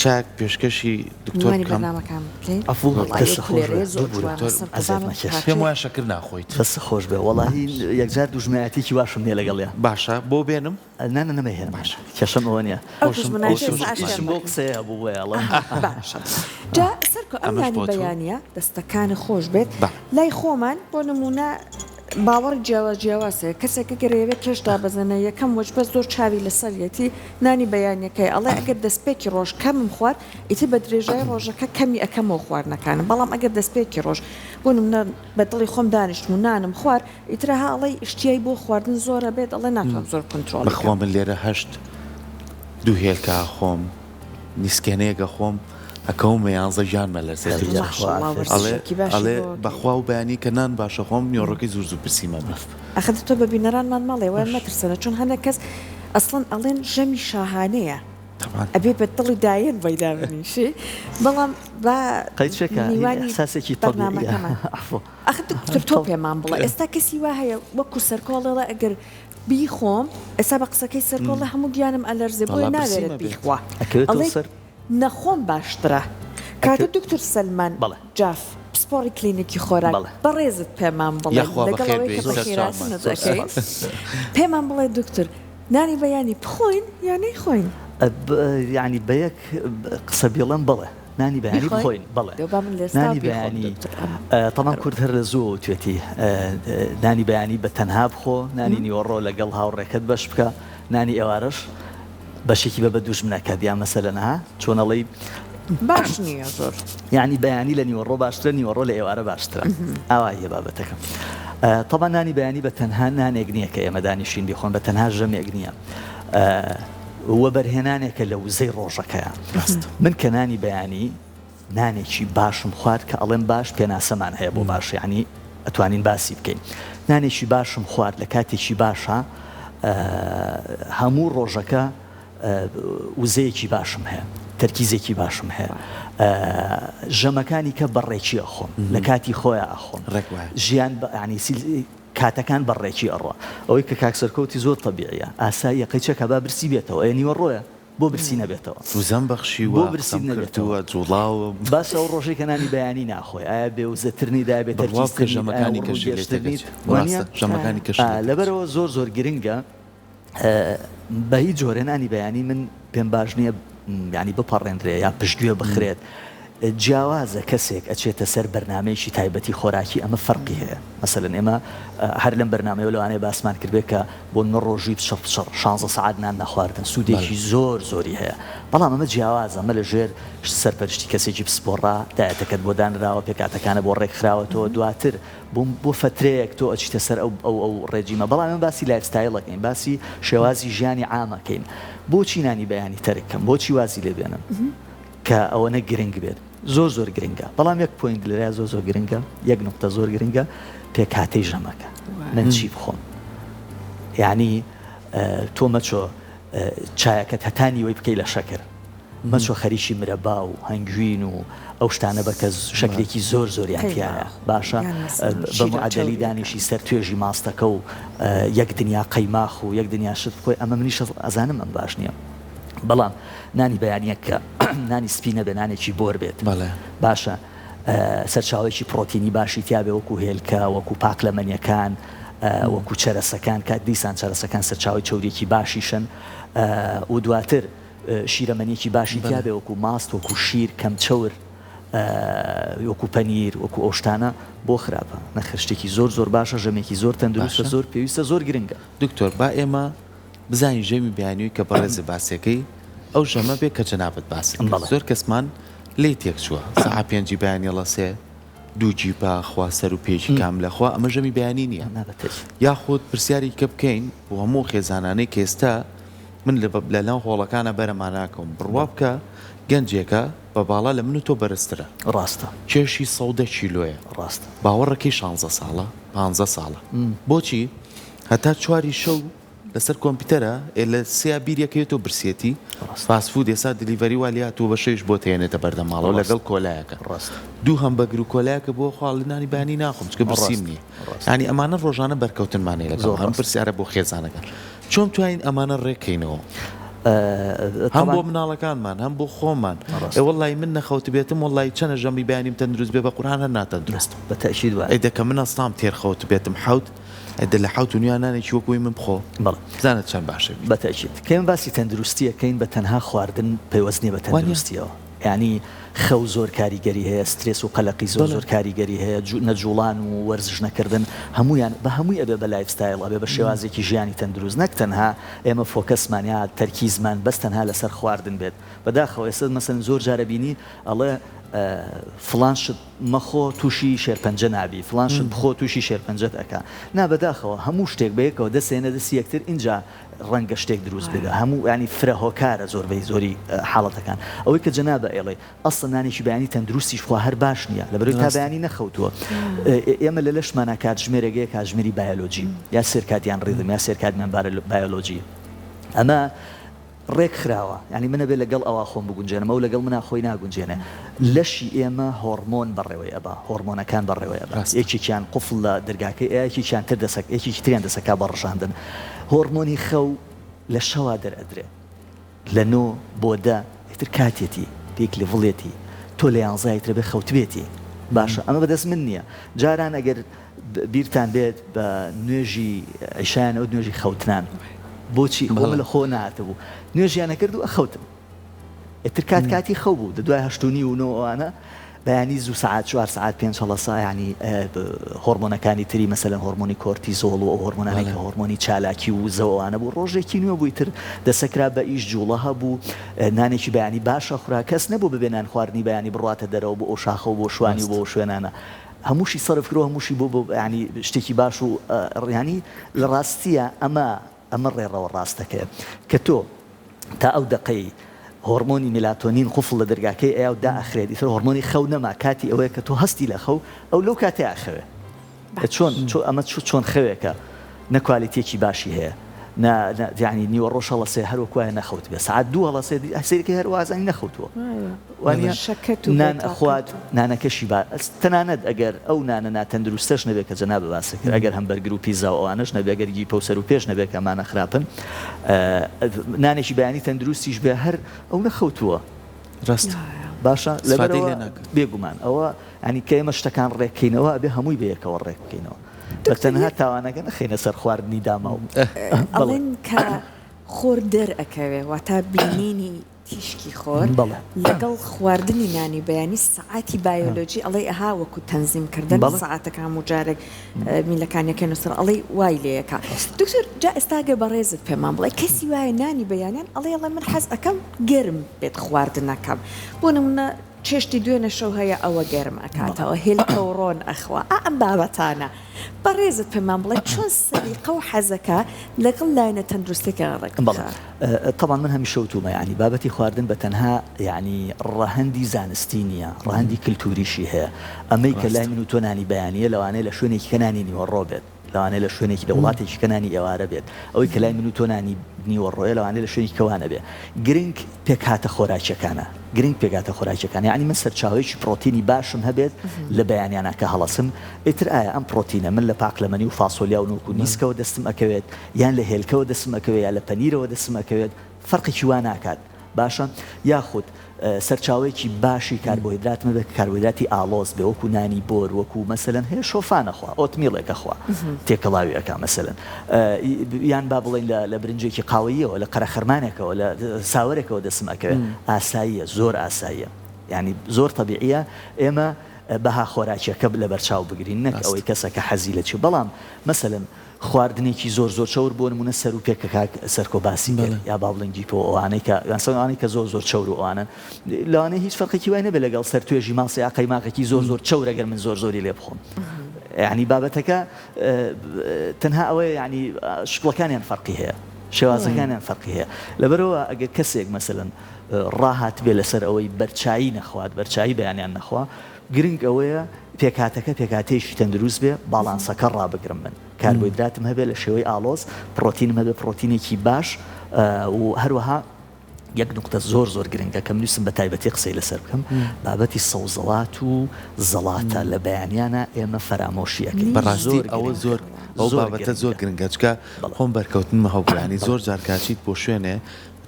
چاک پێشکەشی دکتۆر بکەم پێم وایە شەکر ناخۆیت بەس خۆش بێ وەڵاهی یەکجار دوژمنایەتێکی باشم هەیە لەگەڵیان باشە بۆ بێنم نامەهێن باش کێشەم ئەوە نییە بۆ قسەیە بوو وێڵە جا سەرکە ئەمانی بەیانە دەستەکانی خۆش بێت لای خۆمان بۆ نمونە باوەڕی جیاوازەیە کەسێکە گەرەوێت کێشدا بەزەنە یەکەم وەج بەس زۆر چاوی لەسەرەتی نانی بەیانەکەی ئەڵێ ئەگەر دەستپێکی ڕۆژ کەمم خوارد ئیتی بە درێژای ڕۆژەکە کەمی ئەەکەمەوە خواردنەکانە بەڵام ئەگەر دەستپێکی ڕۆژ بۆ نمونە بە دڵی خۆم دانیشت و نانم خوارد ئیترە هاڵی شتیای بۆ خواردن زۆرە بێت ئەڵێ ناتوانم زۆر کنترۆل بخوا من لێرە هەشت دوو هێلکە خۆم نیسکێنەیەکە خۆم ئەکەومە یانزە ژیانمە لەسێ ئەڵێ بەخوا و بەیانی کە نان باشە خۆم نیۆڕەکەی زوو زوو پرسیمە بفت ئەخەت تۆ بە بینەرانمان ماڵێ وای مەترسەنە چون هەنە کەس ئەسڵەن ئەڵێن ژەمی شاهانەیە ئەبێ بە دڵی داەن بەیداێنیشی بەڵام قەیچەکەنیوانی ساسێکی بەرنامەکەمان ئەخت تۆ پێمان بڵێ ئێستا کەسی وا هەیە وەکو سەرکۆڵەوە ئەگەر بیخۆم ئێستا بە قسەکەی سەرکۆڵە هەموو گیانم ئەلەرزێ بۆی ناوێت بیخوا نەخۆم باشترە کاتە دکتۆر سەلمان جاف پسپۆری کلینیکی خۆراک بەڕێزت پێمان بڵێ لەگەڵەوەی کە بەخێراتنەکەی پێمان بڵێ دکتۆر نانی بەیانی بخۆین یانەی خۆین یعنی بە یەک قسە بیڵم بڵێ نانی بەیانی بخۆین بڵێ نانی بەیانی تەمان کورد هەر لە زوو توێتی نانی بەیانی بە تەنها بخۆ نانی نیوەڕۆ لەگەڵ هاوڕێکت بەش بکە نانی ئێوارش بەشێکی بە دوژمنەکە دیان مەسەلەنها چۆنەڵی باش نییە زۆر یعنی بەیانی لە نیوەڕۆ باشترە نیوەڕۆ لە ئێوارە باشترە ئاوایە بابەتەکەم تەبا نانی بەیانی بە تەنها نانێک نییە کە ئێمە دانیشین بخۆن بە تەنها ژەمێک نییە وە بەرهێنانێکە لە وزەی ڕۆژەکەیە من کە نانی بەیانی نانێکی باشم خوارد کە ئەڵێم باش پێناسەمان هەیە بۆ باش یعنی ئەتوانین باسی بکەین نانێکی باشم خوارد لە کاتێکی باشە هەموو ڕۆژەکە وزەیەکی باشم هەیە تەرکیزێکی باشم هەیە ژەمەکانی کە بەڕێکی ئەخۆم لە کاتی خۆیان ئەخۆم ژیان ینی کاتەکان بەڕێکی ئەڕۆ ئەوەی کە کاکسەرکەوتی زۆر تەبیعە ئاسایی قەیچەکە با برسی بێتەوە ئە نیوەڕۆیە بۆ برسی نەبێتەوە وزەم بەخشی بۆ برسی نەبێتەوە جوڵاوە باس ئەو ڕۆژێک کە نانی بەیانی ناخۆی ئایا بێوزەترنی دابێت ژەمەکانی کەژەمەکانی لەبەرەوە زۆر زۆر گرنگە بە هیچ جۆرێنانی بەیانی من پێم باش نییە ینی بپەڕێنرێ یا پشتگوێ بخرێت جیاوازە کەسێک ئەچێتە سەر بەرنمەیەکی تایبەتی خۆراکی ئەمە فەرقی هەیە مەسەلەن ئێمە هەر لەم بەرنمەیە لەوانەیە باسمان کردبێت کە بۆ نە ڕۆژی 16 سعات نان نەخواردن سوودێکی زۆر زۆری هەیە بەڵام ئەمە جیاوازە ئەمە لە ژێر سەرپەرشتی کەسێکی پسپۆڕا دایەتەکەت بۆ دانراوە پێکاتەکانە بۆ ڕێکخراوەتەوە دواتر بۆ فترەیەک تۆ ئەچیتە سەر ئەو ڕێجیمە بەڵام ئەمە باسی لایفستایلەکەین باسی شێوازی ژیانی عامەکەین بۆچی نانی بەیانی تەرکەم بۆچی وازی لێ بێنم کە ئەوە نە گرنگ بێت زۆر زۆر گرنگە بەڵام یەک پوینت لەرای زۆر زۆر گرنگە یەک نقطە زۆر گرنگە پێکاتەی ژەمەکە من چی بخۆم یعنی تۆ مەچۆ چایەکەت هەتانی وی بکەی لە شەکر مەچۆ خەریکی مرەبا و هەنگوین و ئەو شتانە بەکە شەکلێکی زۆر زۆریان تایە باشە بە معدەلی دانیشی سەر توێژی ماستەکە و یەک دنیا قەیماخ و یەک دنیا شت بخۆی ئەمە منیش ئەزانم ئەم باش نییە بەڵام نانی بەیانیە کە نانی سپینە بە نانێکی بۆر بێت باشە سەرچاوێکی پرۆتینی باشی تیاابێ وەکو هێلکە وەکو پاک لە منیەکان وەکو چەرەسەکان کات دیسان چەرەسەکان سەرچاوی چەورێکی باشیشن و دواتر شیرەمەنیەکی باشی تیاابێ وەکو ماست وەکو شیر کەم چەور وەکو پەنیر وەکو ئۆشتانە بۆ خراپە نەخر شتێکی زۆر زۆر باشە ژەمێکی زۆر تەندروستە زۆر پێویستە زۆر گرنگە دکتۆر با ئێمە بزانین ژەمی بیانیوی کە بەڕێز باسەکەی ئەو ژەمە بێ کە جەنابەت باس زۆر کەسمان لی تێک چووە سەعا پێنجی بەیانی لەسێ دوو جیپا خوا سەر و پێشی کام لەخوا ئەمە ژەمی بەیانی نییە یاخود پرسیاری کە بکەین بۆ هەموو خێزانانەی کە ئێستا من لە لەو هۆڵەکانە بەرەمان ناکەم بڕوا بکە گەنجێکە بە باڵا لە من و تۆ بەرزترە ڕاستە کێشی 100 کیلۆیە ڕاستە باوەڕەکەی 16 ساڵە 15 ساڵە بۆچی هەتا چواری شەو لەسەر کۆمپیوتەرە لە سیا بیرەکەوێتەوە برسێتی فاسفود ێسا دلیڤەری والیاتەوە بە شەیش بۆ تێنێتە بەردەماڵەوە لەگەڵ کۆلایەکە ڕاست دوو هەمبەرگر و کۆلایەکە بۆ خواڵنانی بانی ناخۆم چکە برسیم نییە ینی ئەمانە ڕۆژانە بەرکەوتنمانەیە لەگەڵ هەم پرسیارە بۆ خێزانەکە چۆن توانین ئەمانە ڕێکەینەوە هەم بۆ مناڵەکانمان هەم بۆ خۆمان وەڵی من نەخەوت بێتم وڵی چەنە ژەمی بیانیم تەندروست بێ بە قورآن هەر ناتەندروست بە تەشید ئەیدەکە من ئەستام تێرخەوت بێتم حوت ئەدە لە حوت و نیوانانێکی وەکوی من بخۆ بزانێت چەند باشە بە تەشید کەم باسی تەندروستیەکەین بە تەنها خواردن پەیوەستنی بە تەندروستیەوە ینی خەو زۆر کاریگەری هەیە سترێس و قەلەقی زۆر کاریگەری هەیە نەجوڵان و وەرزش نەکردن هەمویان بە هەمووی ئەبێ بە لایفستایل ئەبێ بە شێوازێکی ژیانی تەندروست نەک تەنها ئێمە فۆکەسمانیا تەرکیزمان بەس تەنها لەسەر خواردن بێت بەداخەوە ئێستا مەسەن زۆر جارە بینی ئەڵێ فلان شت مەخۆ تووشی شێرپەنجە نابی فلان شت بخۆ تووشی شێرپەنجەت ئەکا نابەداخەوە هەموو شتێک بەیەکەوە دەسێنە دەستی یەکتر اینجا ڕەنگە شتێک دروست بێت هەموو ینی فرەهۆکارە زۆربەی زۆری حاڵەتەکان ئەوەی کە جەنابە ئێڵێ ئەسڵ نانێکی بەیانی تەندروستیش خوا هەر باش نییە لەبەرەوەی تا بەیانی نەخەوتووە ئێمە لە لەشمانە کاتژمێرەگەیە کاتژمێری بایۆلۆجی یا سێرکاتیان ڕێدم یا سێرکاتیان بایۆلۆجی ئەمە ڕێک خراوە ینی منە بێ لەگەڵ ئەوە خۆم بگونجێنمە و لەگەڵ منە خۆی ناگونجێنێ لەشی ئێمە هۆرمۆن بەڕێوەی ئەبا هۆرمۆنەکان بەڕێوەی ئەبا یەکێکیان قوفڵ لە دەرگاکەی یەکێکیان تر دەسەک یەکێکی تریان دەسەکا بە ڕژاندن هۆرمۆنی خەو لە شەوا دەرئەدرێ لە 9 بۆ 10 ئیتر کاتێتی پێک لە ڤڵێتی تۆ لە 11 ترە بێ خەوتبێتی باشە ئەمە بەدەست من نییە جاران ئەگەر بیرتان بێت بە نوێژی عیشایان ئەو نوێژی خەوتنان بۆچی خۆمە لە خۆ نهاتبوو نوێژیانە کرد و ئەخەوتم ئێتر کاتی خەو بوو دوای 8:30 و 9 ئەوانە بەیانی زوو ساعات 4 ساعات 5 ینی هۆرمۆنەکانی تری مەسەلەن هۆرمۆنی کۆرتیزۆڵ و هۆرمۆنانی کە هۆرمۆنی چالاکی و زەوانە بوو ڕۆژێکی نوێ بووی تر دەسەکرا بە ئیش جوڵە هەبوو نانێکی بەیانی باشە خورا کەس نەبوو ببێنان خواردنی بەیانی بڕاتە دەرەوە بۆ ئەو شاخە و بۆ شوانی و بۆ شوێنانە هەمووشی سەرف کرۆ هەمووشی بۆ ینی شتێکی باش و ڕیانی لە ڕاستیە ئەمە ڕێڕەوە ڕاستەکەی کە تۆ تا ئەو دقەی هۆرمۆنی میلاتۆنین قوفڵ لە دەرگاکەی ئەو داخرێت ئیتر هۆرمۆنی خەو نەما کاتی ئەوەیە کە تۆ هەستی لە خەو ئەو لەو کاتێ ئاخەوێ چۆن ئەمە چۆن خەوێکە نەکوالیتێکی باشی هەیە ینی نیوە ڕۆژ هەڵەسێ هەروەکوایە نەخەوت بێ ساعت 2 هەڵەسێ هەسێرەکەی هەروازانی نەخەوتووە نان ئەخوات نانەکەشی تەنانەت ئەگەر ئەو نانە ناتەندروستەش نەبێت کە جەنابە باسە کرد ئەگەر هەمبەرگر و پیزا و ئەوانەش نەبێ ئەگەر گی پەوسەر و پێش نەبێت کە ئەمانە خراپن نانێکی بەیانی تەندروستیش بێ هەر ئەو نەخەوتووە ڕاست باشە لەبەرەوە بێگومان ئەوە ینی کە ئێمە شتەکان ڕێککەینەوە ئەبێ هەمووی بەیەکەوە ڕێک بکەینەوە تەنها تاوانەکە نەخینە سەر خواردنی داما و ئەڵێن کە خۆر دەرئەکەوێ واتە بینینی تیشکی خۆر لەگەڵ خواردنی نانی بەیانی سعاتی بایۆلۆجی ئەڵێ ئەها وەکو تەنزیمکردن سعاتەکە هەموو جارێک میلەکانیەکەن نووسەر ئەڵێ وای لەیەکە دکتۆر جا ئێستاگە بەڕێزت پێمان بڵێ کەسی وایە نانی بەیانیان ئەڵێ من حەز ئەەکەم گەرم بێت خواردنەکەم بۆ نمونە چێشتی دوێنە شەو هەیە ئەوە گەرم ئەکاتەوە هێلکە و ڕۆن ئەخوا ئەم بابەتانە بەڕێزت پێمان بڵێ چۆن سەریقە و حەزەکە لەگەڵ لاینە تەندروستێکە ڕێکخا طبعا من هەمیشە وتومە ینی بابەتی خواردن بە تەنها ینی ڕەهەندی زانستی نییە ڕەهەندی کللتوریشی هەیە ئەمەی کە لای من و تۆ نانی بەیانیە لەوانەیە لە شوێنێکی کە نانی نیوەڕۆ بێت لەوانەیە لە شوێنێکی لە وڵاتێکی کە نانی ئێوارە بێت ئەوەی کە لای من و تۆ نانی نیوەڕۆیە لەوانەیە لە شوێنی کەوانە بێ گرنگ پێکهاتە خۆراکیەکانە گرنگ پێکاتە خۆراکیەکان ینی من سەرچاوەیەکی پرۆتینی باشم هەبێت لە بەیانیانە کە هەڵەسم ئیتر ئایا ئەم پرۆتینە من لە پاقلەمەنی و فاسۆلیا و نوک و نیسکەوە دەستم ئەکەوێت یان لە هێلکەوە دەستم ئەکەوێت یا لە پەنیرەوە دەستم ئەکەوێت فەرقێکی وا ناکات باشە یاخود سەرچاوەیەکی باشی کاربۆهیدراتمە بێت کاربۆهیدراتی ئاڵۆز بێ وەکو نانی بۆر وەکو مەسەلەن هەیە شۆفانەخوا ئۆتمیڵێکە خوا تێکەڵاوی ئەکا مەسەلەن یان با بڵێن لە برنجێکی قاوەیەوە لە قەرەخەرمانێکەوە لە ساوەرێکەوە دەستم ئەکەوێت ئاساییە زۆر ئاساییە ینی زۆر تەبیعیە ئێمە بەها خۆراکیەکە لە بەرچاو بگرین نەک ئەوەی کەسەکە حەزی لە چی بەڵام مەسەلەن خواردنێکی زۆر چەور بۆ نمونە سەر و پێکەکە سەرکۆ باسی یا با بڵنگی پۆ ئەوانەی کە زۆر چەور و ئەوانن لەوانەیە هیچ فەرقێکی وای نەبێت لەگەڵ سەر توێژی ماسی یا قەیماقێکی زۆر چەور ئەگەر من زۆری لێ بخۆم ینی بابەتەکە تەنها ئەوەیە ینی شکڵەکانیان فەرقی هەیە شێوازەکانیان فەرقی هەیە لەبەرەوە ئەگەر کەسێک مەسەلەن ڕاهات بێ لەسەر ئەوەی بەرچایی نەخوات بەرچایی بەیانیان نەخوا گرنگ ئەوەیە پێکاتەکە پێکاتێکی تەندروست بێ باڵانسەکە ڕابگرم من کاربۆهیدراتم هەبێت لە شێوەی ئاڵۆز پرۆتینم هەبێت پرۆتینێکی باش و هەروەها یەک نقطە زۆر گرنگە کەم نووسم بە تایبەتی قسەی لەسەر بکەم بابەتی سەوزەڵات و زەڵاتە لە بەیانیانە ئێمە فەرامۆشیەکەین بەڕاستی ئەوە زۆر ئەو بابەتە زۆر گرنگە چکە خۆم بەرکەوتنمە هەوبرانی زۆر جار کاچیت بۆ شوێنێ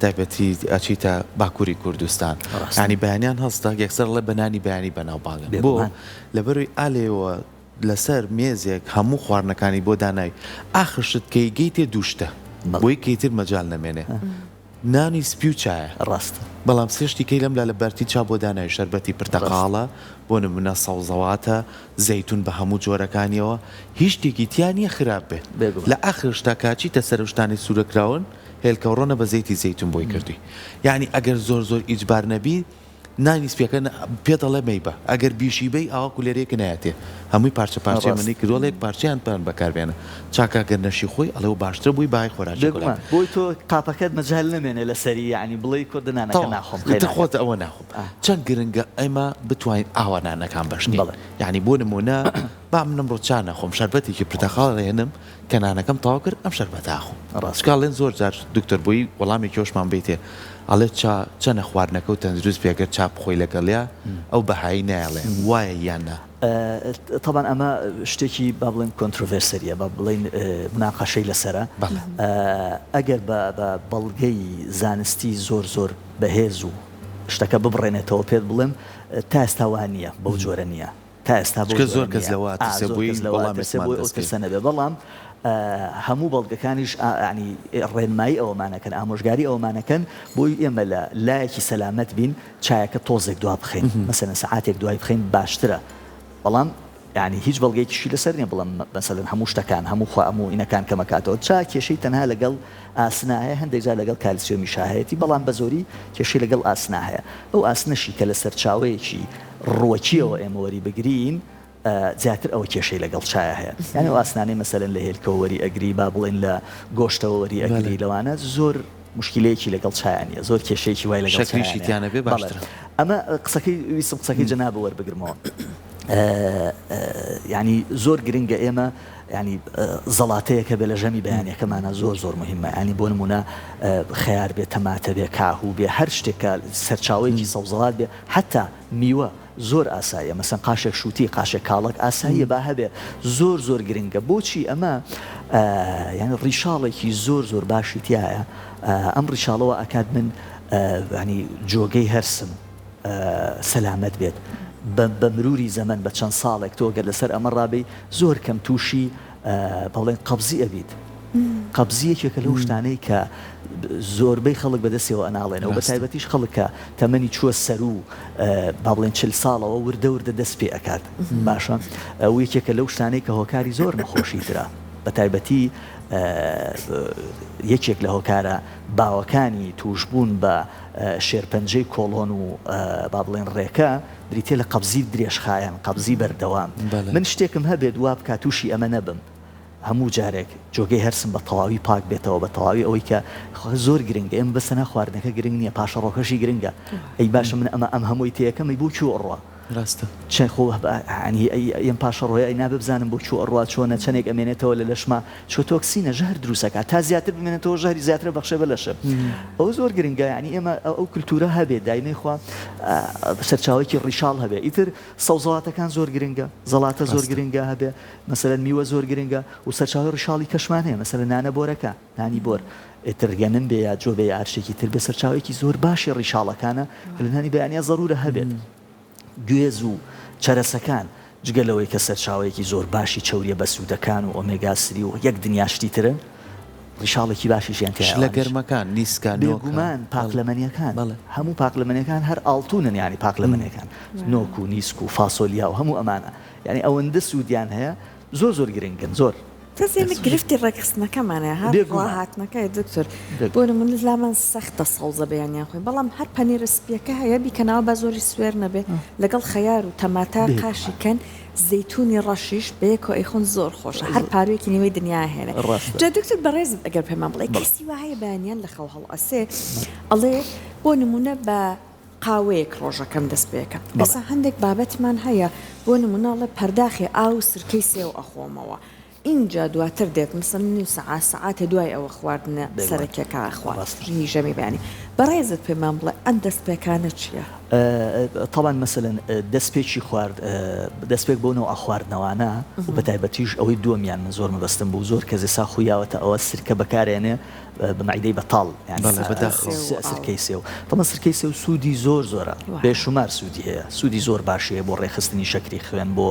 تایبەتی ئەچیتە باکووری کوردستان ینی بەیانیان هەستە یەکسەر لە بەنانی بەیانی بەناوباگن بۆ لەبەروی ئالێەوە لەسەر مێزێک هەموو خواردنەکانی بۆ دانای ئاخرشت کەی گەیتێ دووشتە بۆی کەیتر مەجال نەمێنێ نانی سپی و چایە ڕاستە بەڵام سێشتی کەی لەم لە بەرتی چا بۆ دانای شەربەتی پرتەقاڵە بۆ نمونە سەوزەواتە زەیتون بە هەموو جۆرەکانیەوە هیچ شتێکی تیان نییە خراپ بێت لە ئاخرشتا کاچیتە سەرشتانی سوورەکراون هێلکەڕۆنە بە زەیتی زەیتون بۆی کردی یعنی ئەگەر زۆر ئیجبار نەبی نانی سپیەکە پێدەڵێ مەیبە ئەگەر بیشی بەی ئاوا کولێرێک نایەتێ هەمووی پارچە پارچە منی کردوڵێک پارچیان پێیان بەکاربێنە چاکەگەر نەشی خۆی ئەڵێ و باشتر بووی باهای خۆراکی بۆی تۆ قاپەکەت مەجال نەمێنێ لە سەری یعنی بڵێ کوردنانەکە ناخۆم خۆت ئەوە ناخۆم چەند گرنگە ئەمە بتوانین ئاوانانەکان بەشنی یعنی بۆ نمونە با منم ڕۆ چا نەخۆم شەربەتێکی پرتەقاڵ ڕێنم کە نانەکەم تاوا کرد ئەم شەربەتە ئاخۆم ڕاستکاڵێن زۆر جار دکتۆر بووی وەڵامی کێشمان بیتێ ئەڵێ چەنە خواردنەکە و تەندروست پێگەر چاپ خۆی لەگەڵیا ئەو بەهایی نایڵێ وایە یاننا طبعا ئەمە شتێکی با بڵێن کۆنترۆڤێرسەریە با بڵێن مناقەشەی لەسرە ئەگەر بە بەڵگەی زانستی زۆر بەهێز و شتەکە ببڕێنێتەوە پێت بڵێم تا ئێستاوان نییە بەو جۆرە نییە تا ئێستا زۆر کەس لەواتەسە نەبێ بەڵام هەموو بەڵگەکانیش ینی ڕێنمایی ئەومانەکەن ئامۆژگاری ئەومانەکەن بۆی ئێمە لە لایەکی سەلامەت بین چایەکە تۆزێک دوا بخەین مەسەلەن سەعاتێک دوای بخەین باشترە بەڵام ینی هیچ بەڵگەیەکیشی لەسەر نیە بڵم مەسەلەن هەموو شتەکان هەموو ئینەکان کەمەکاتەوە چا کێشەی تەنها لەگەڵ ئاسنایە هەندێک جار لەگەڵ کالسیۆمی شاهەیەتی بەڵام بە زۆری کێشەی لەگەڵ ئاسنا هەیە ئەو ئاسنەشی کە لەسەر چاوەیەکی ڕۆکیەوە ئێمە وەری بگرین زیاتر ئەوە کێشەی لەگەڵ چایە هەیە یعنی ئاسنانەی مەسەلەن لە هێلکەوە وەری ئەگری با بڵێن لە گۆشتەوە وەری ئەگری لەوانە زۆر مشکلەیەکی لەگەڵ چایانە زۆر کێشەیەکی وای لەگەڵ شەکریشیتیانە بێ باشترە ئەمە قسەکەی جەنابە وەربگرمەوە ینی زۆر گرنگە ئێمە ینی زەڵاتەیەکە بێ لە ژەمی بەیانیەکەمانە زۆر مهمە ینی بۆ نمونە خەیار بێ تەماتە بێ کاهوو بێ هەر شتێکە سەرچاوەیەکی سەوزەڵات بێ حتا میوە زۆر ئاساییە مەسەن قاشێک شووتی قاشێک کاڵک ئاساییە با هەبێ زۆر گرنگە بۆچی ئەمە یعنی ڕیشاڵێکی زۆر باشی تایە ئەم ڕیشاڵەوە ئەکات من ینی جۆگەی هەرسم سەلامەت بێت بە مروری زەمن بە چەند ساڵێک تۆ گەر لەسەر ئەمە ڕابێ زۆر کەم تووشی بەڵێن قەبزی ئەبیت قەبزیەکێکە لەو شتانەی کە زۆربەی خەڵک بەدەستەوە ئەناڵێنەوە بە تایبەتیش خەڵکە تەمەنی چووە سەر و با بڵێن 40 ساڵەوە وردە دەست پێ ئەکات باشە ئەو یەکێکە لەو شتانەی کە هۆکاری زۆر نەخۆشی ترە بە تایبەتی یەکێک لە هۆکارە باوەکانی توشبوون بە شێرپەنجەی کۆڵۆن و با بڵێن ڕێکە بریتێ لە قەبزی درێژخایەن قەبزی بەردەوام من شتێکم هەبێت وا بکە تووشی ئەمە نەبم هەموو جارێک جۆگەی هەرسم بە تەواوی پاک بێتەوە بە تەواوی ئەوەی کە زۆر گرنگە ئێمە بەسەنا خواردنەکە گرنگ نییە پاشە ڕۆکەشی گرنگە ئەی باشە من ئەم هەمووی تەکەمی بوو چوو ئەڕوا ڕاستە چەند خۆ ئەم پاشە ڕۆی ئەی ناببزانم بۆ چوو ئەڕوا چۆنە چەندێک ئەمێنێتەوە لە لەشما چۆ تۆکسینە ژەهر دروستەکە تا زیاتر بمێنێتەوە ژەهری زیاتر بەخشە بە لەشە ئەو زۆر گرنگە ینی ئێمە ئەو کولتورە هەبێت داینەی خوا سەرچاوێکی ڕیشاڵ هەبێ ئیتر سەوزەڵاتەکان زۆر گرنگە زەڵاتە زۆر گرنگە هەبێ مەسەلەن میوە زۆر گرنگە و سەرچاوی ڕیشاڵی کەشمان هەیە مەسەلەن نانە بۆرەکە نانی بۆر ئێترگەنم بێ یا جۆ بێ ئارشێکی تر بێ سەرچاوێکی زۆر باشی ڕیشاڵەکانە لە نانی بەیانیا ضرورە هەبێت گوێز و چەرەسەکان جگەلەوەی کە سەرچاوەیەکی زۆر باشی چەوریە بە سوودەکان و ئۆمێگا 3 و یەک دنیاشتی ترن ڕیشاڵێکی باشیشیان لە گەرمەکان نیسکان بێگومان پاقلەمەنیەکان هەموو پاقلەمەنیەکان هەر ئاڵتونن ینی پاقلەمەنیەکان نۆک و نیسک و فاسۆلیا و هەموو ئەمانە یعنی ئەوەندە سوودیان هەیە زۆر گرنگن زۆر تەزێنە گرفتی ڕێکخستنەکەمانە هەڵهاتنەکەی دکتۆر بۆ من لامان سەختە سەوزە بەیانیان خۆی بەڵام هەر پەنیرە سپیەکە هەیە بیکەناوە بە زۆری سوێر نەبێ لەگەڵ خەیار و تەماتە قاشیکەن زەیتونی ڕەشیش بەیەکۆ ئەیخۆن زۆر خۆشە هەر پاروێکی نیوەی دنیا هێنە جا دکتۆر بەڕێزت ئەگەر پێمان بڵێ کەسی وایە بەیانیان لە خەو هەڵئەسێ ئەڵێ بۆ نمونە بە قاوەیەک ڕۆژەکەم دەست پێەکە ئێستا هەندێک بابەتمان هەیە بۆ نموناڵە پەرداخی ئاو و سرکەی سێو ئەخۆمەوە اینجا دواتر دێت مثل نوی سەعاتێ دوای ئەوە خواردنە سەرەکیەکە خواردنی ژەمی بەیانی بەڕێزت پێمان بڵێ ئەم دەستپێکانە چییە؟ طبعا مثلا دەستپێکی خوارد دەستپێک بۆ نەوە خواردنەوانە و بە تایبەتیش ئەوەی دووەمیان من زۆر مەبەستم بوو زۆر کەس ئێستا خویاوەتە ئەوە سرکە بەکارێنێ بە معیدەی بەتاڵ سرکەی سێو طبعا سرکەی سێو سوودی زۆر زۆرە بێشومار سوودی هەیە سوودی زۆر باشیە بۆ ڕێخستنی شەکری خوێن بۆ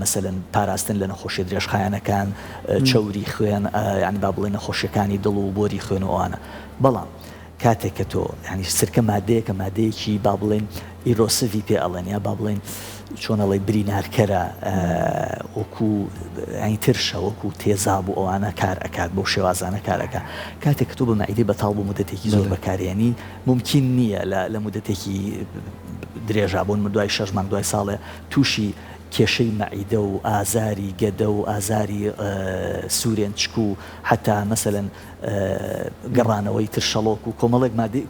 مثلا پاراستن لە نەخۆشی درێژخایەنەکان چەوری خوێن یعنی با بڵێ نەخۆشیەکانی دڵ و بۆری خوێن و ئەوانە بەڵام کاتێک کە تۆ ینی سرکە مادەیەکە مادەیەکی با بڵێن ئیرۆسڤی پێ ئەڵێن یا با بڵێن چۆنەڵی برینارکەرە وەکو ئەین ترشە وەکو تێزاب و ئەوانە کار ئەکات بۆ شێوازانە کارەکە کاتێک تۆ بە معیدەی بەتاڵ بۆ مدەتێکی زۆر بەکارێنی ممکن نییە لە مدەتێکی درێژا بۆن دوای 6 مانگ دوای ساڵێ تووشی کێشەی مەعیدە و ئازاری گەدە و ئازاری سوورێن چک و حتا مەسەلەن گەڕانەوەی ترشەڵۆک و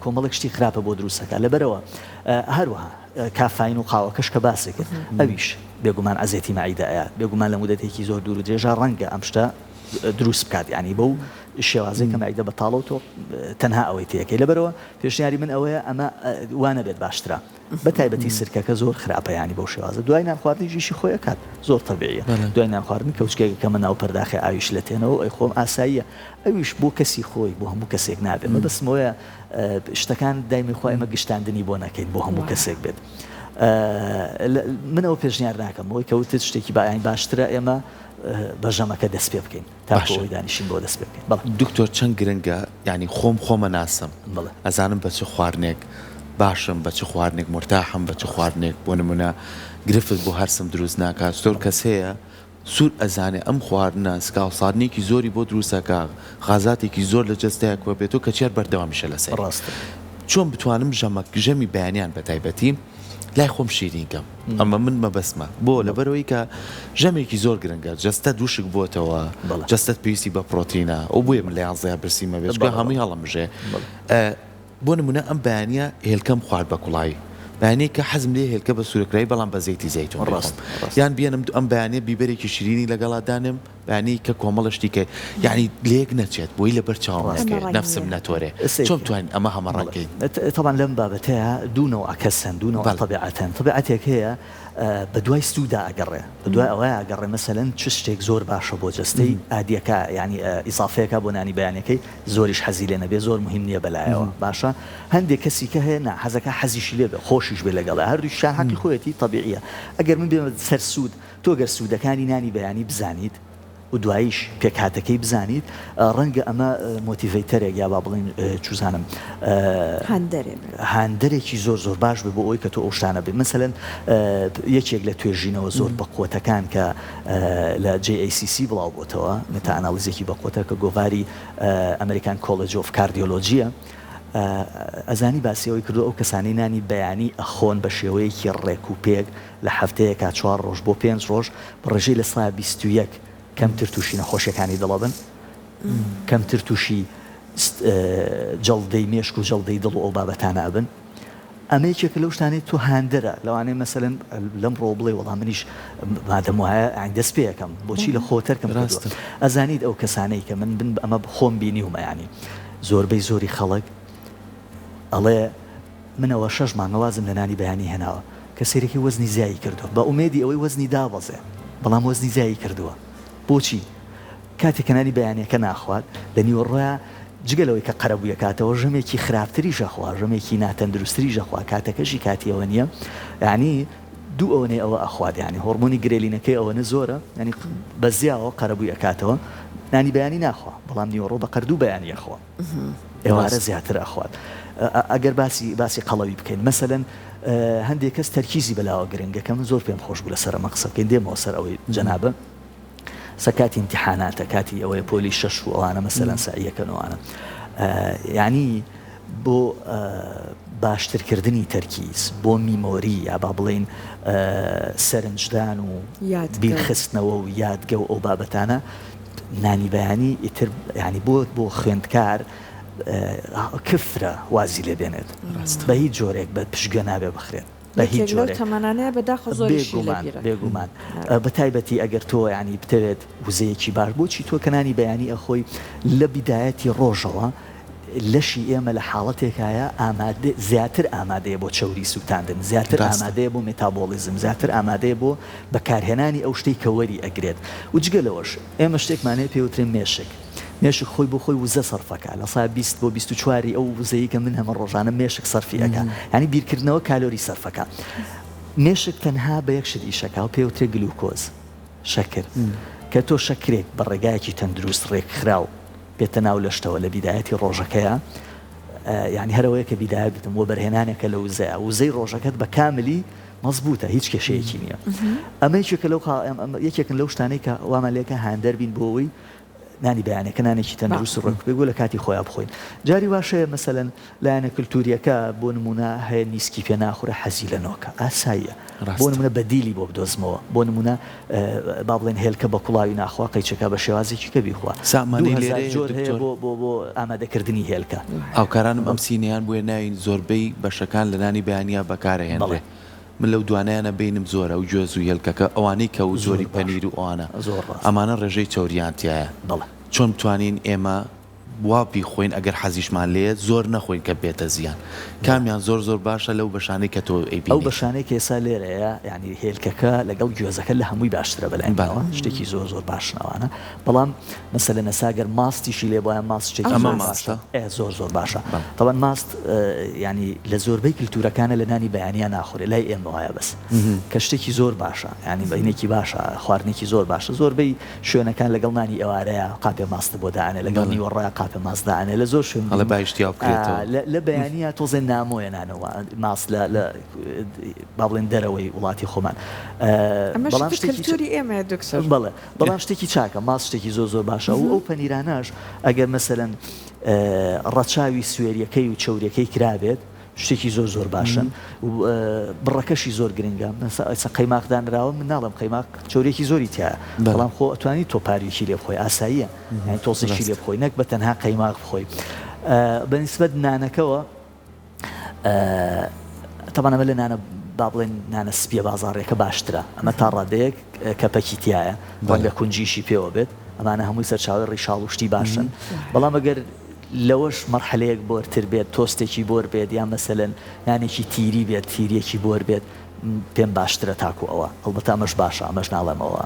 کۆمەڵێک شتی خراپە بۆ دروستەکە لەبەرەوە هەروەها کافین و قاوەکەش کە باسێکن ئەویش بێگومان ئەزێتی مەعیدەیە بێگومان لە مودەتێکی زۆر دوور و درێژە ڕەنگە ئەم شتە دروست بکات ینی بەو شێوازەی کە مەعیدە بەتاڵە و تۆ تەنها ئەوەی تێکەی لەبەرەوە پێشنیاری من ئەوەیە ئەمە وانە بێت باشترە بە تایبەتی سرکەکە زۆر خراپە ینی بەو شێوازە دوای نان خواردنی ژیشی خۆی کات زۆر تەبیعیە دوای نان خواردن کەوچکێک کە من ناو پەرداخی ئاویش لە تێنەوە ئەی خۆم ئاساییە ئەویش بۆ کەسی خۆی بۆ هەموو کەسێک نابێت مە بەسمەوەیە شتەکان دایمی خۆی ئەمە گشتاندنی بۆ نەکەین بۆ هەموو کەسێک بێت من ئەوە پێشنیار ناکەم بۆی کەوتت شتێکی باین باشترە ئێمە بەژەمەکە دەست پێ بکەین تا خۆی دانیشین بۆ دەست پێ بکەین دکتۆر چەند گرنگە ینی خۆمە ناسم ئەزانم بە چ خواردنێک باشم بە چ خواردنێک مرتاحم بە چ خواردنێک بۆ نمونە گرفت بۆ هەرسم دروست ناکات زۆر کەس هەیە سوور ئەزانێ ئەم خواردنە سکاوسادنێکی زۆری بۆ دروستەکە غازاتێکی زۆر لە جەستەیە کوە بێتەوە کە چێر بەردەوامیشە لەسەر ڕاستە چۆن بتوانم ژەمی بەیانیان بە تایبەتی لای خۆم شیرینکەم ئەمە من مەبەسمە بۆ لەبەرەوەی کە ژەمێکی زۆر گرنگە جەستە دووشک بۆتەوە جەستت پێویستی بە پرۆتینە ئەو بۆیە من لە 11 برسیمە بێت هەمووی هەڵەمژێ بۆ نمونە ئەم بەیانیە هێلکەم خوارد بە کوڵایی بەیانەیە کە حەزم لێ هێلکە بە سوورەکرایی بەڵام بە زەیتی زەیتون یان بیانم ئەم بەیانێ بیبەرێکی شیرینی لەگەڵادانم بەیانی کە کۆمەڵشتی کە یعنی لێک نەچێت بۆی لەبەر چاوەڕاستکە نەفسم نەتوەرێ چۆن توانین ئەمە هەمە ڕەنگەین طبعا لەم بابەتەیە دوونەوە ئەکەسن دوونەوە طبیعەتەن طبیعەتێک هەیە بە دوای سوودا ئەگەڕێ بە دوای ئەوەیە ئەگەڕێ مەسەلەن چ شتێک زۆر باشە بۆ جەستەی ئادیەکە ینی ئیسافەیەەکە بۆ نانی بەیانەکەی زۆریش حەزی لێ نەبێ زۆر مهم نییە بەلایەوە باشە هەندێک کەسی کە هەیە حەزەکە حەزیشی لێ بێ خۆشیش بێ لەگەڵ هەردوو شاحەکی خۆیەتی طبیعیە ئەگەر من بێمە سەر سوود تۆ گەر سوودەکانی نانی بەیانی بزانیت و دواییش پێکهاتەکەی بزانیت ڕەنگە ئەمە مۆتیڤەیتەرێک یا با بڵین چوزانم هاندەرێکی زۆر زۆر باش بێ بۆ ئەوی کە تۆ ئەو شتانە بێت مەسەلەن یەکێک لە توێژینەوە زۆر بە قوتەکان کە لە JACC بڵاو بۆتەوە متا ئەنالیزێکی بە قوتە کە گۆڤاری ئەمریکان کۆڵێج ئۆف کاردیۆلۆجیە ئەزانی باسیەوەی کردو ئەو کەسانی نانی بەیانی ئەخۆن بە شێوەیەکی ڕێک و پێک لە هەفتەیەکە 4 ڕۆژ بۆ 5 ڕۆژ بڕژەی لە سڵای 21 کەمتر تووشی نەخۆشیەکانی دڵە بن کەمتر تووشی جەڵدەی مێشک و جەڵدەی دڵ و ئەو بابەتانە ئەبن ئەمە یەکێکە لەو شتانەی تۆ هاندەرە لەوانەیە مەسەلەن لەم ڕۆ بڵێ وەڵام منیش مادەم وایە دەست پێ یەکەم بۆچی لە خۆتەرکەم ڕاستە ئەزانیت ئەو کەسانەی کە من بن ئەمە خۆم بینیومە ینی زۆربەی زۆری خەڵک ئەڵێ منەوە 6 مانگەوازم لە نانی بەیانی هێناوە کە سێرەی وەزنی زیایی کردووە بە ئومێدی ئەوەی وەزنی دابەزێ بەڵام وەزنی زیایی کردووە بۆچی کاتێک کەنانی بەیانەکە ناخوات لە نیوەڕۆیە جگەلەوەی کە قەرەبوویە کاتەوە ژەمێکی خراپتری ژەخوا ژەمێکی ناتەندروستری ژەخوا کاتەکەشی کاتیەوە نییە یعنی دوو ئەوەنێ ئەوە ئەخوات ینی هۆرمۆنی گرێلینەکەی ئەوەنە زۆرە ینی بەزیاوە قەرەبوویە کاتەوە نانی بەیانی ناخوا بەڵام نیوەڕۆ بە قەردوو بەیانی ئەخوا ئێوارە زیاتر ئەخوات ئەگەر باسی قەڵەوی بکەین مەسەلەن هەندێک کەس تەرکیزی بەلاوە گرنگەکە من زۆر پێم خۆش بوو لەسەر ئەمە قسە بکەین دێمەوە سەر ئەوەی جەنابە سەکاتی امتحاناتە کاتی ئەوەیە پۆلی 6 و ئەوانە مەسەلەن سعیەکەنەوەوانە یعنی بۆ باشترکردنی تەرکیز بۆ میمۆری یا با بڵێن سەرنجدان و بیرخستنەوە و یادگە و ئەو بابەتانە نانی بەیانی ئیتر ینی بۆ خوێندکار کفرە وازی لێ بێنێت بە هیچ جۆرێک بە پشگە نابێ بخرێت بە هیچ جۆرێک بێگومان بە تایبەتی ئەگەر تۆ ینی بتەوێت وزەیەکی باش بۆچی تۆ کەنانی بەیانی ئەخۆی لە بیدایەتی ڕۆژەوە لەشی ئێمە لە حاڵەتێکایە زیاتر ئامادەیە بۆ چەوری سووتاندن، زیاتر ئامادەیە بۆ مێتابۆلیزم، زیاتر ئامادەیە بۆ بەکارهێنانی ئەو شتەی کە وەری ئەگرێت و جگە لەوەش ئێمە شتێکمانەیە پێوترێن مێشک خۆی بۆ خۆی وزە سەرفەکە لە سا 20 بۆ 24 ئەو وزەیە کە من هەمە ڕۆژانە مێشک سەرفیەکە ینی بیرکردنەوە کالۆری سەرفەکە. مێشک تەنها بە یەک شت ئیشەکە و پێوترێ گلوکۆز شەکر کە تۆ شەکرێک بە ڕێگایەکی تەندروست ڕێکخراو بێتە ناو لەشتەوە لە بیدایەتی ڕۆژەکەیە یعنی هەرەوەیە کە بیدایە بتم بۆ بەرهێنانێکە لە وزەی ڕۆژەکەت بە کاملی مەزبوطە هیچ کێشەیەکی نییە. ئەمە یەکێکن لەو شتانەی کە وامەلێکە هاندەر بین بۆ ئەوەی نانی بەیانەکە نانێکی تەندروست ڕێک بێگو لە کاتی خۆیان بخۆین. جاری واشەیە مەسەلەن لایەنە کللتوریەکە بۆ نمونە هەیە نیسکی پێ ناخورە حەزی لە نۆکە ئاساییە بۆ نمونە بەدیلی بۆ بدۆزمەوە بۆ نمونە با بڵێن هێلکە بە کوڵاوی ناخوا قەیچەکە بە شێوازێکی کە بیخوا زۆر هەیە بۆ ئامادەکردنی هێلکە. ئاوکارانم ئەم سینیان بۆیە ناوین زۆربەی بەشەکان لە نانی بەیانیا بەکارهێنرێ. من لەو دوانیانە بینم زۆرە و گوێز و هێلکەکە ئەوانەی کە و زۆری پەنیر و ئەوانە ئەمانە ڕێژەی چۆریانتیایە. چۆن بتوانین ئێمە وا بیخۆین ئەگەر حەزیشمان لێ زۆر نەخۆین کە بێتە زیان کامیان زۆر باشە لەو بەشانەی کە تۆ ئەیبینی. ئەو بەشانەی کە ئێستا لێرەیە یعنی هێلکەکە لەگەڵ گوێزەکە لە هەمووی باشترە بەلایەوە شتێکی زۆر باشنەوانە بەڵام مەسەلە نەساگەر ماستیشی لێ بۆیان ماست زۆر باشە. طبعا ماست ینی لە زۆربەی کللتورەکانە لە نانی بەیانیان ناخورێ لای ئێمە وایە بەس کە شتێکی زۆر باشە ینی بەینێکی باشە خواردنێکی زۆر باشە. زۆربەی شوێنەکان لەگەڵ نانی ئێوارەیە قاپێ ماست بۆ داانێ لەگەڵ نیوەڕۆیە قاپێ ماستدانێ لە زۆر شوێن لە بەیانیە تۆزێن نامۆیەنانەوە ماست لە با بڵێن دەرەوەی وڵاتی خۆمان. بەڵام شتێکی چاکە ماست شتێکی زۆر باشە و ئەو پەنیرانەش ئەگەر مەسەلەن ڕەچاوی سوێریەکەی و چەوریەکەی کرابێت شتێکی زۆر باشن و بڕەکەشی زۆر گرنگە. قەیماقدانراوە من ناڵم قەیماق چەورێکی زۆری تایە بەڵام خۆ ئەتوانی تۆ پاریکی لێ بخۆی ئاساییە یعنی تۆزێکی لێ بخۆی نەک بە تەنها قەیماق بخۆی. بەنسبەت نانەکەەوە تەبان ئەمە لە نانە با بڵێن نانە سپیە بازاڕێکە باشترە ئەمە تا ڕادەیەک کە پەکیتیایە لە کونجیشی پێوە بێت ئەمانە هەمووی سەرچاوی ڕیشاڵ و شتی باشن. بەڵام ئەگەر لەوەش مەرحەلەیەک بۆرتر بێت تۆستێکی بۆر بێت یا مەسەلەن یانێکی تیری بێت تیریەکی بۆر بێت پێم باشترە تاکو ئەوە ئەلبەتە ئەمەش باشە ئەمەش ناڵێمەوە